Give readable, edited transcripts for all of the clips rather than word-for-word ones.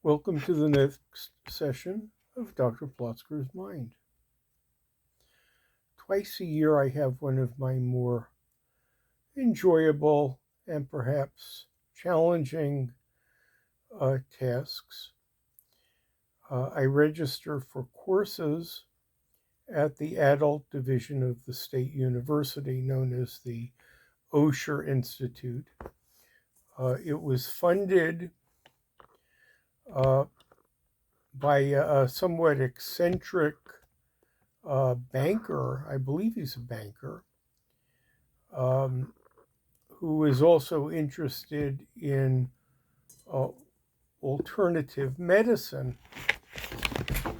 Welcome to the next session of Dr. Plotzker's Mind. Twice a year, I have one of my more enjoyable and perhaps challenging tasks. I register for courses at the adult division of the state university known as the Osher Institute. It was funded uh, by a somewhat eccentric banker, I believe he's a banker, um, who is also interested in uh, alternative medicine.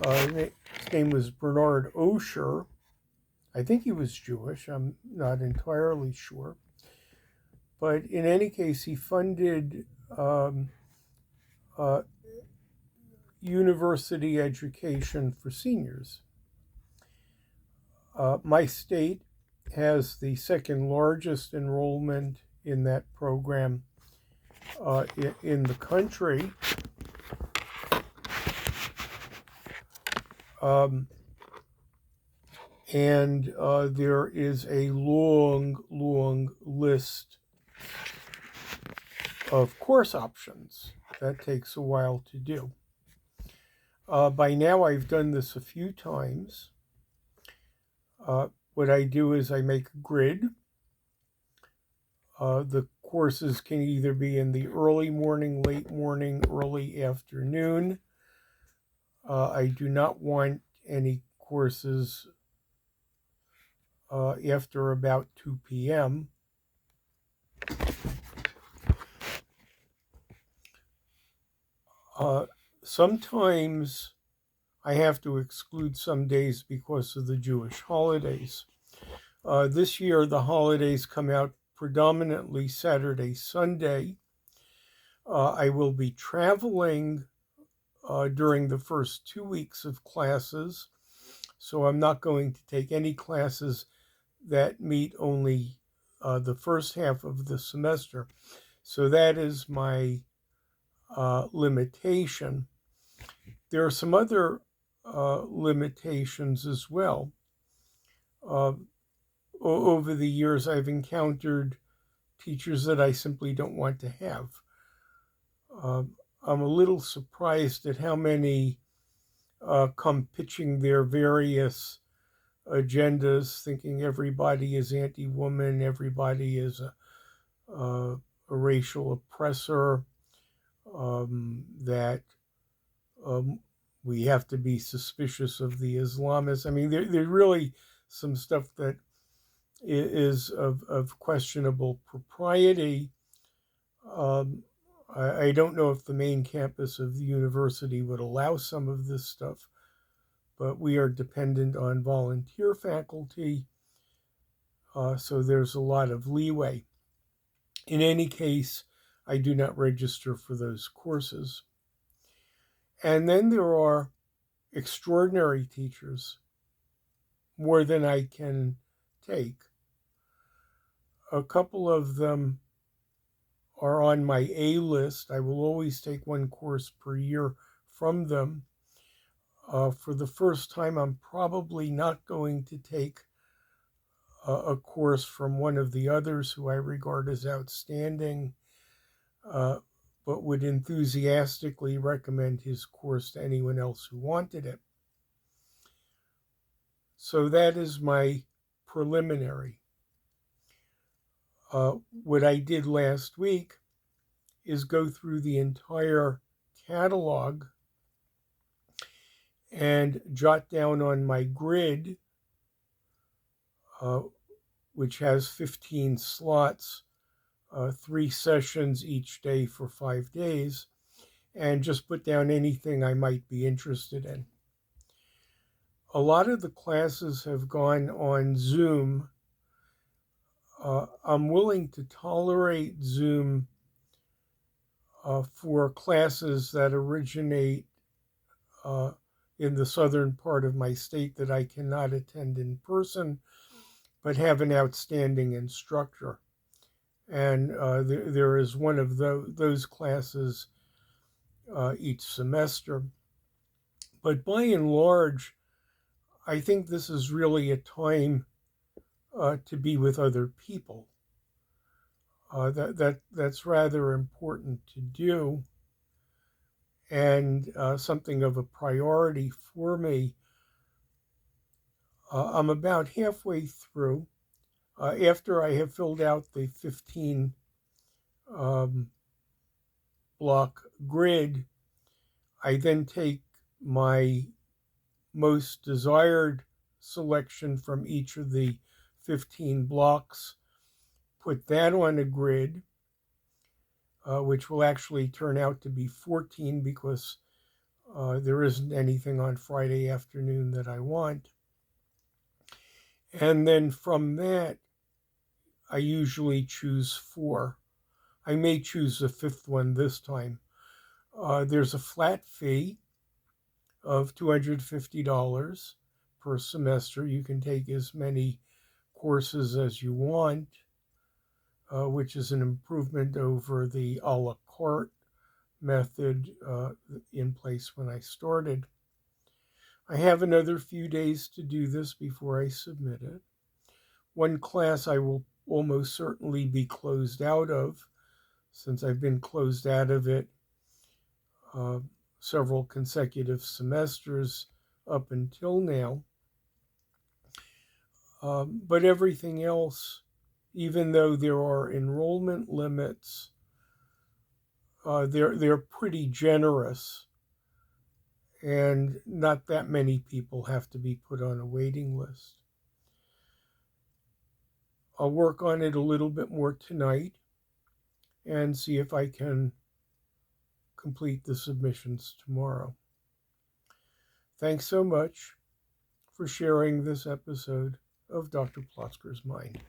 His name was Bernard Osher. I think he was Jewish. I'm not entirely sure. But in any case, he funded uh, university education for seniors. My state has the second largest enrollment in that program in the country. Um, and there is a long list of course options. That takes a while to do. By now, I've done this a few times. What I do is I make a grid. The courses can either be in the early morning, late morning, early afternoon. I do not want any courses after about 2 p.m. Sometimes I have to exclude some days because of the Jewish holidays. This year, the holidays come out predominantly Saturday, Sunday. I will be traveling during the first 2 weeks of classes, so I'm not going to take any classes that meet only the first half of the semester. So that is my limitation. There are some other limitations as well. Over the years, I've encountered teachers that I simply don't want to have. I'm a little surprised at how many come pitching their various agendas, thinking everybody is anti-woman, everybody is a racial oppressor, that we have to be suspicious of the Islamists. I mean, there's really some stuff that is of questionable propriety. I don't know if the main campus of the university would allow some of this stuff, but we are dependent on volunteer faculty, so there's a lot of leeway. In any case, I do not register for those courses. And then there are extraordinary teachers, more than I can take. A couple of them are on my A list. I will always take one course per year from them. For the first time, I'm probably not going to take a course from one of the others who I regard as outstanding, but would enthusiastically recommend his course to anyone else who wanted it. So that is my preliminary. What I did last week is go through the entire catalog and jot down on my grid, which has 15 slots, 3 sessions each day for 5 days, and just put down anything I might be interested in. A lot of the classes have gone on Zoom. I'm willing to tolerate Zoom for classes that originate in the southern part of my state that I cannot attend in person, but have an outstanding instructor. And there is one of those classes each semester. But by and large, I think this is really a time to be with other people. That's rather important to do, and something of a priority for me. I'm about halfway through. After I have filled out the 15 um, block grid, I then take my most desired selection from each of the 15 blocks, put that on a grid, which will actually turn out to be 14 because there isn't anything on Friday afternoon that I want. And then from that, I usually choose 4. I may choose a 5th one this time. There's a flat fee of $250 per semester. You can take as many courses as you want, which is an improvement over the a la carte method in place when I started. I have another few days to do this before I submit it. One class I will almost certainly be closed out of, since I've been closed out of it uh, several consecutive semesters up until now. But everything else, even though there are enrollment limits, they're pretty generous, and not that many people have to be put on a waiting list. I'll work on it a little bit more tonight and see if I can complete the submissions tomorrow. Thanks so much for sharing this episode of Dr. Plotzker's Mind.